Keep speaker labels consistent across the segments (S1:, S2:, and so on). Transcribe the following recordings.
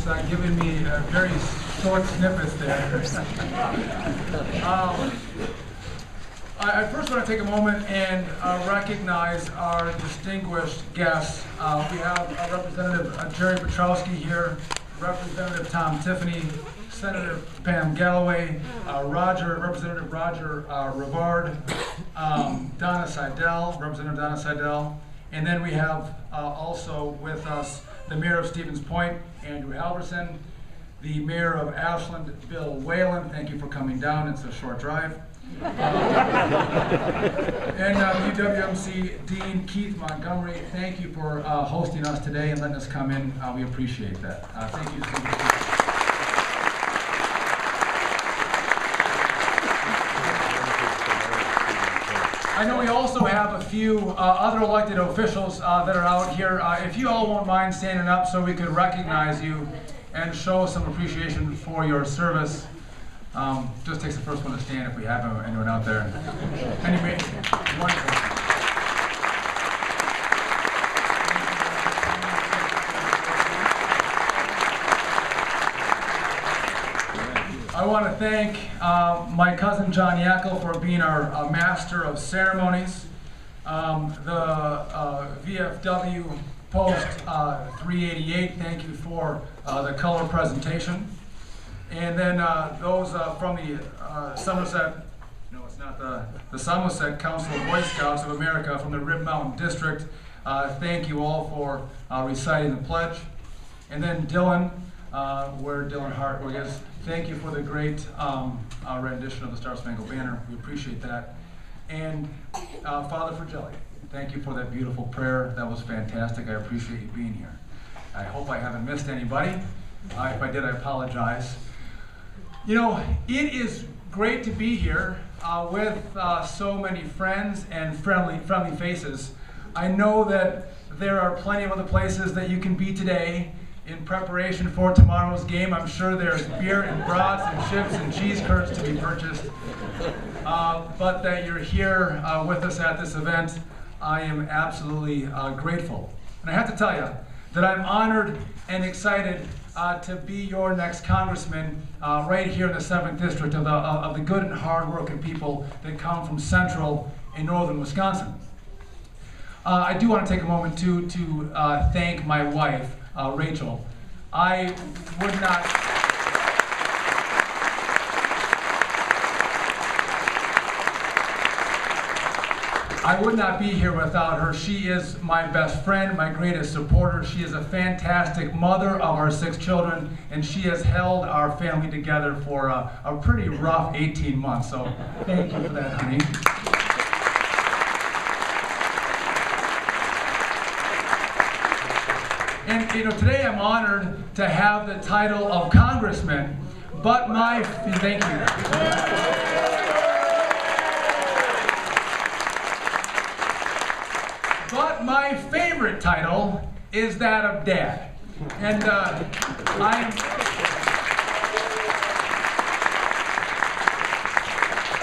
S1: just giving me very short snippets there. I first want to take a moment and recognize our distinguished guests. We have Representative Jerry Petrowski here, Representative Tom Tiffany, Senator Pam Galloway, Representative Roger Rivard, Donna Seidel, Representative Donna Seidel, and then we have also with us the Mayor of Stevens Point, Andrew Halverson, the Mayor of Ashland, Bill Whalen. Thank you for coming down. It's a short drive. And UWMC Dean Keith Montgomery, thank you for hosting us today and letting us come in. We appreciate that. Thank you so much. I know we also have a few other elected officials that are out here. If you all won't mind standing up so we could recognize you and show some appreciation for your service. Just takes the first one to stand if we have anyone out there. Anyway, wonderful. I want to thank my cousin John Yackel for being our Master of Ceremonies. The VFW Post 388, thank you for the color presentation. And then those from the Somerset, no, it's not the Somerset Council of Boy Scouts of America from the Rib Mountain District, thank you all for reciting the pledge. And then Dylan, where Dylan Hartwig is, thank you for the great rendition of the Star Spangled Banner. We appreciate that. And Father Fratelli, thank you for that beautiful prayer. That was fantastic. I appreciate you being here. I hope I haven't missed anybody. If I did, I apologize. You know, it is great to be here with so many friends and friendly faces. I know that there are plenty of other places that you can be today in preparation for tomorrow's game. I'm sure there's beer and brats and chips and cheese curds to be purchased. But that you're here with us at this event, I am absolutely grateful. And I have to tell you that I'm honored and excited to be your next congressman right here in the 7th District of the good and hard-working people that come from central and northern Wisconsin. I do want to take a moment to thank my wife, Rachel. I would not be here without her. She is my best friend, my greatest supporter. She is a fantastic mother of our 6 children, and she has held our family together for a pretty rough 18 months. So thank you for that, honey. And you know, today I'm honored to have the title of Congressman, but thank you. But my favorite title is that of Dad. And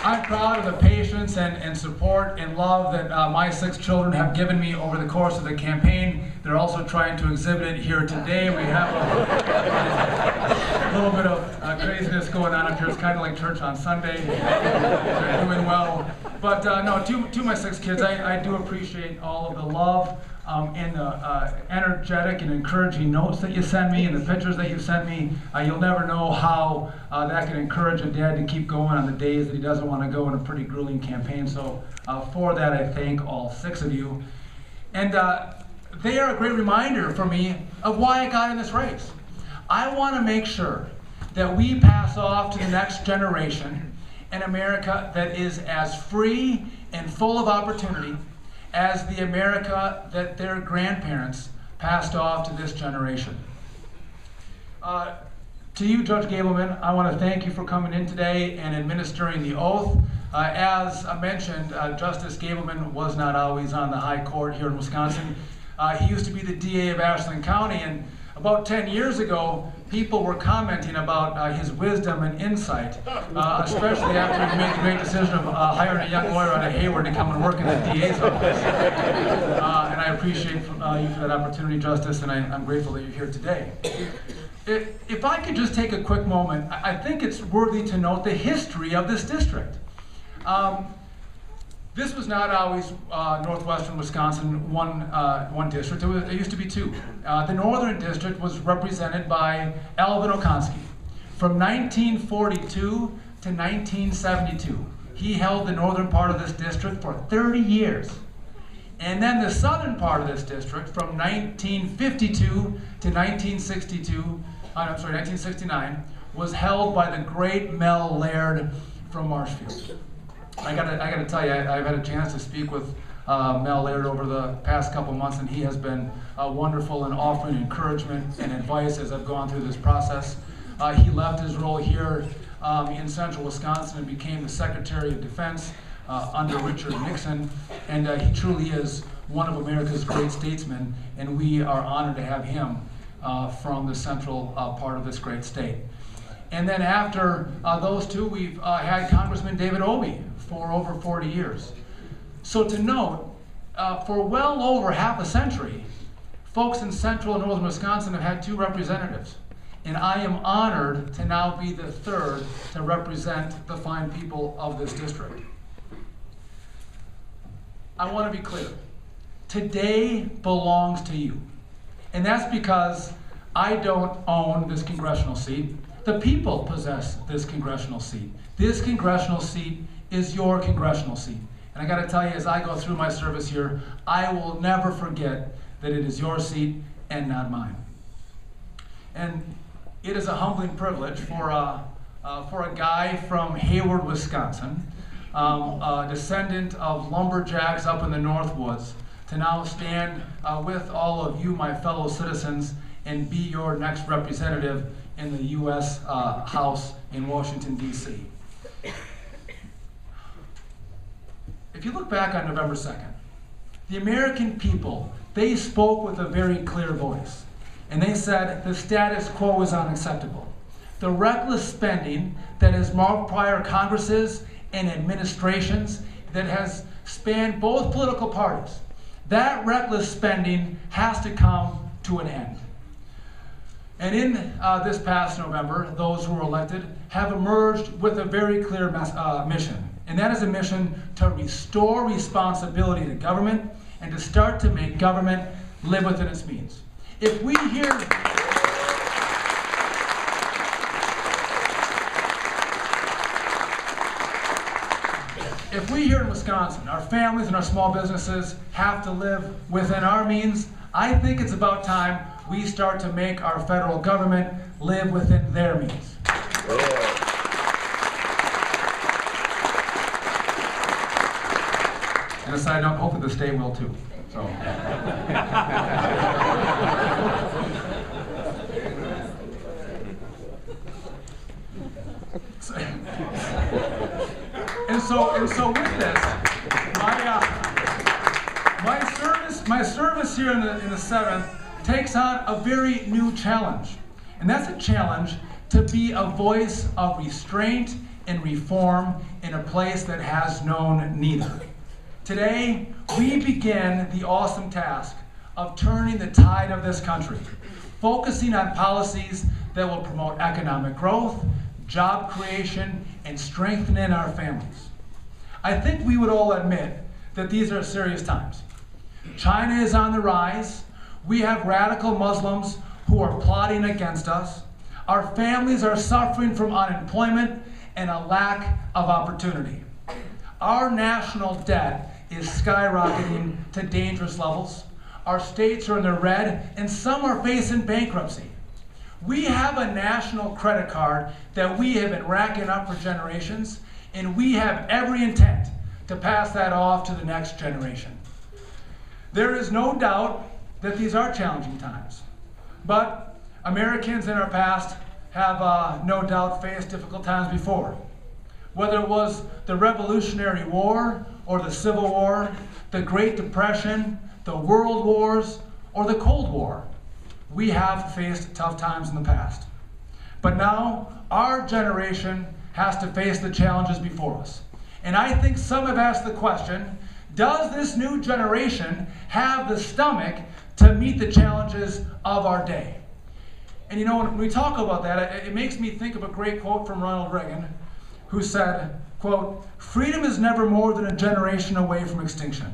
S1: I'm proud of the patience and support and love that my 6 children have given me over the course of the campaign. They're also trying to exhibit it here today. We have a little bit of craziness going on up here. It's kind of like church on Sunday. They're doing well. But no, to my 6 kids, I do appreciate all of the love and the energetic and encouraging notes that you send me and the pictures that you sent me. You'll never know how that can encourage a dad to keep going on the days that he doesn't want to go in a pretty grueling campaign. So for that, I thank all 6 of you. And they are a great reminder for me of why I got in this race. I want to make sure that we pass off to the next generation an America that is as free and full of opportunity as the America that their grandparents passed off to this generation. To you, Judge Gableman, I want to thank you for coming in today and administering the oath. As I mentioned, Justice Gableman was not always on the high court here in Wisconsin. He used to be the DA of Ashland County, and about 10 years ago, people were commenting about his wisdom and insight, especially after he made the great decision of hiring a young lawyer out of Hayward to come and work in the DA's office. And I appreciate you for that opportunity, Justice, and I'm grateful that you're here today. If I could just take a quick moment, I think it's worthy to note the history of this district. This was not always northwestern Wisconsin, one district. It used to be two. The northern district was represented by Alvin Okonski. From 1942 to 1972, he held the northern part of this district for 30 years. And then the southern part of this district, from 1952 to 1969, was held by the great Mel Laird from Marshfield. I gotta tell you, I've had a chance to speak with Mel Laird over the past couple months, and he has been wonderful in offering encouragement and advice as I've gone through this process. He left his role here in central Wisconsin and became the Secretary of Defense under Richard Nixon, and he truly is one of America's great statesmen, and we are honored to have him from the central part of this great state. And then after those two, we've had Congressman David Obey for over 40 years. So to note, for well over half a century, folks in central and northern Wisconsin have had two representatives. And I am honored to now be the third to represent the fine people of this district. I want to be clear. Today belongs to you. And that's because I don't own this congressional seat. The people possess this congressional seat. This congressional seat is your congressional seat. And I got to tell you, as I go through my service here, I will never forget that it is your seat and not mine. And it is a humbling privilege for a guy from Hayward, Wisconsin, a descendant of lumberjacks up in the Northwoods, to now stand with all of you, my fellow citizens, and be your next representative in the U.S. House in Washington, D.C. If you look back on November 2nd, the American people, they spoke with a very clear voice. And they said the status quo is unacceptable. The reckless spending that has marked prior Congresses and administrations that has spanned both political parties, that reckless spending has to come to an end. And in this past November, those who were elected have emerged with a very clear mission. And that is a mission to restore responsibility to government and to start to make government live within its means. If we here in Wisconsin, our families and our small businesses have to live within our means, I think it's about time we start to make our federal government live within their means. And a side note, hopefully the state will too. So. And so with this, my service here in the 7th takes on a very new challenge. And that's a challenge to be a voice of restraint and reform in a place that has known neither. Today, we begin the awesome task of turning the tide of this country, focusing on policies that will promote economic growth, job creation, and strengthening our families. I think we would all admit that these are serious times. China is on the rise. We have radical Muslims who are plotting against us. Our families are suffering from unemployment and a lack of opportunity. Our national debt is skyrocketing to dangerous levels. Our states are in the red, and some are facing bankruptcy. We have a national credit card that we have been racking up for generations, and we have every intent to pass that off to the next generation. There is no doubt that these are challenging times, but Americans in our past have no doubt faced difficult times before. Whether it was the Revolutionary War or the Civil War, the Great Depression, the World Wars, or the Cold War, we have faced tough times in the past. But now, our generation has to face the challenges before us. And I think some have asked the question, does this new generation have the stomach to meet the challenges of our day? And you know, when we talk about that, it makes me think of a great quote from Ronald Reagan, who said, quote, "Freedom is never more than a generation away from extinction.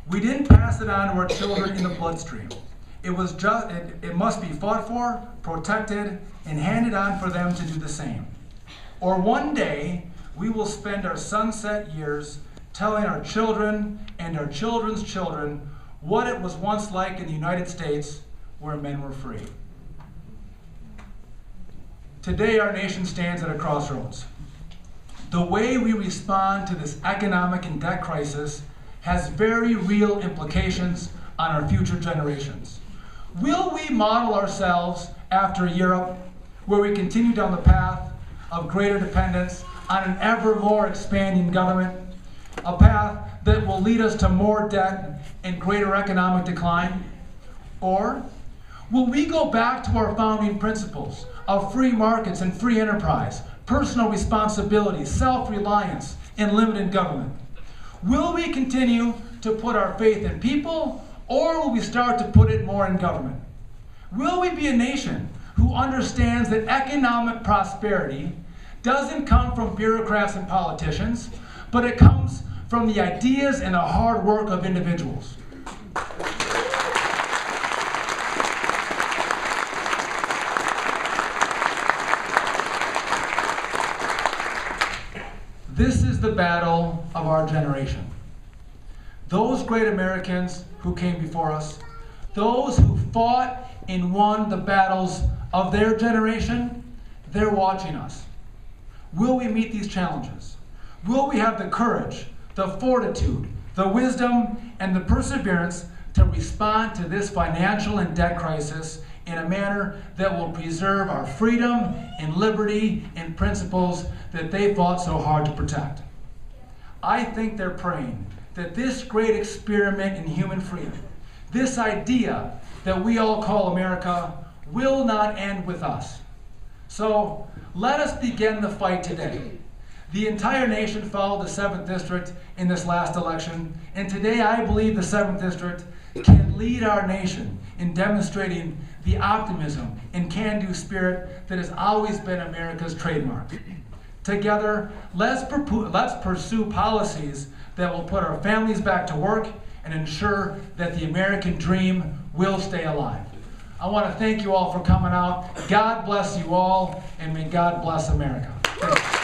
S1: We didn't pass it on to our children in the bloodstream. It must be fought for, protected, and handed on for them to do the same. Or one day, we will spend our sunset years telling our children and our children's children what it was once like in the United States where men were free." Today, our nation stands at a crossroads. The way we respond to this economic and debt crisis has very real implications on our future generations. Will we model ourselves after Europe, where we continue down the path of greater dependence on an ever more expanding government, a path that will lead us to more debt and greater economic decline? Or will we go back to our founding principles of free markets and free enterprise, personal responsibility, self-reliance, and limited government? Will we continue to put our faith in people, or will we start to put it more in government? Will we be a nation who understands that economic prosperity doesn't come from bureaucrats and politicians, but it comes from the ideas and the hard work of individuals? This is the battle of our generation. Those great Americans who came before us, those who fought and won the battles of their generation, they're watching us. Will we meet these challenges? Will we have the courage, the fortitude, the wisdom, and the perseverance to respond to this financial and debt crisis in a manner that will preserve our freedom and liberty and principles that they fought so hard to protect? I think they're praying that this great experiment in human freedom, this idea that we all call America, will not end with us. So let us begin the fight today. The entire nation followed the 7th District in this last election, and today I believe the 7th District can lead our nation in demonstrating the optimism and can-do spirit that has always been America's trademark. Together, let's pursue policies that will put our families back to work and ensure that the American dream will stay alive. I want to thank you all for coming out. God bless you all, and may God bless America. Thank you.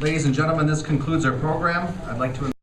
S2: Ladies and gentlemen, this concludes our program. I'd like to